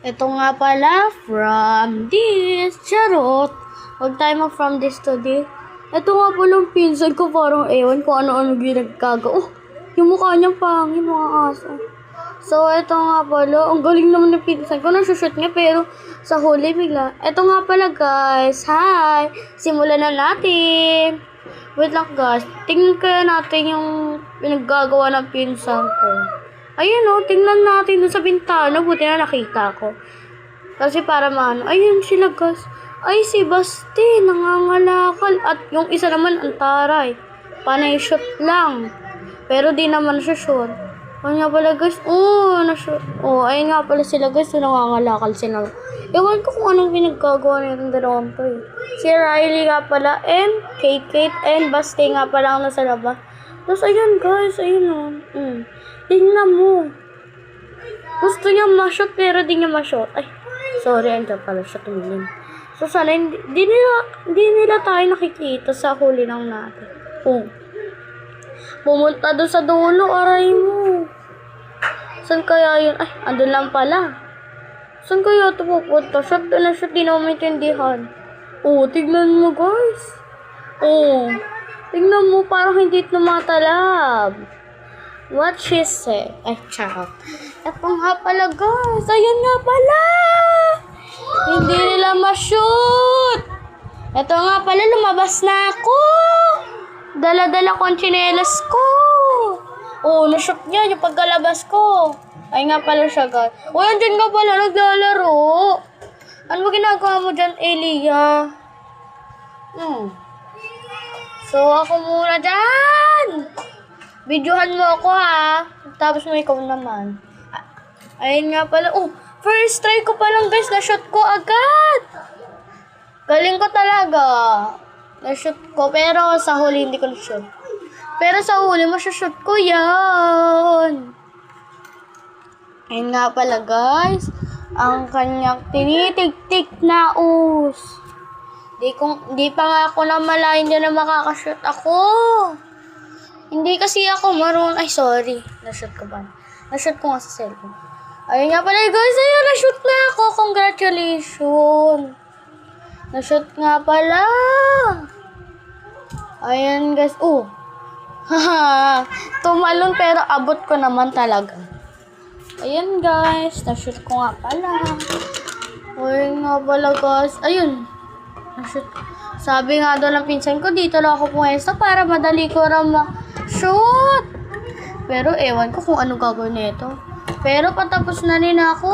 Ito nga pala, from this, charot. Huwag tayo mag-from this to this. Ito nga pala yung pinsan ko, parang ewan kung ano-ano ginagawa. Oh, yung mukha niya pangit, mga aso. So, ito nga pala, ang galing naman ng pinsan ko. Nasushoot niya, pero sa huli bigla. Ito nga pala, guys. Hi! Simulan na natin. Wait lang, guys. Tingnan kaya natin yung pinaggagawa ng pinsan ko. Ayun o, tingnan natin dun sa bintana. Buti na nakita ko. Kasi para maano. Ayun sila, guys. Ay, si Basti, nangangalakal. At yung isa naman, ang taray. Panay shoot lang. Pero di naman siya shoot. Ayun nga pala, guys. Na-shoot. Ayun nga pala sila, guys. Nangangalakal sila. Ewan ko kung anong pinaggagawa nitong dalawang to eh. Si Riley nga pala, and Kate, and Basti nga pala ang nasa labas. Tapos, ayun, guys. Ayun o. Tingnan mo. Gusto niya ma-shoot pero di niya ma-shoot. Ay, sorry, andyan pala siya tumingin. So, sana hindi nila tayo nakikita sa huli lang natin. Pumunta doon sa dulo, aray mo. Saan kaya yun? Ay, andun lang pala. Saan kaya ito pupunta? Shoot na shoot, di na maintindihan. Tignan mo, guys. Tignan mo, parang hindi ito matalab. What she said. Ay, charot. Ito nga pala, guys. Ayun nga pala. Hindi nila ma-shoot. Ito nga pala, lumabas na ako. Dala-dala ko ang tsinelas ko. Na-shoot niya yung pagkalabas ko. Ay nga pala siya, guys. Andyan nga pala, naglalaro. Ano ba ginagawa mo dyan, Elia? So, ako muna dyan. Videohan mo ako, ha. Tapos mo ikaw naman. Ayun nga pala. First try ko pa lang, guys. Na-shoot ko agad. Galing ko talaga. Na-shoot ko. Pero sa huli, hindi ko na-shoot. Pero sa huli, masushoot ko yan. Ayun nga pala, guys. Ang kanyang tinitik-tik na us. Di pa nga ako namalayan dyan na makakashoot ako. Hindi kasi ako marunong. Ay, sorry. Na-shoot ko ba? Na-shoot ko nga sa cellphone. Ayun nga pala, guys. Ayun, na-shoot na ako. Congratulations. Na-shoot nga pala. Ayun, guys. Tumalon pero abot ko naman talaga. Ayun, guys. Na-shoot ko nga pala. Ayun nga pala, guys. Ayun. Na-shoot. Sabi nga doon ng pinsan ko, dito lang ako pumwesto para madali ko shoot! Pero ewan ko kung ano gagawin nito. Pero patapos na rin ako.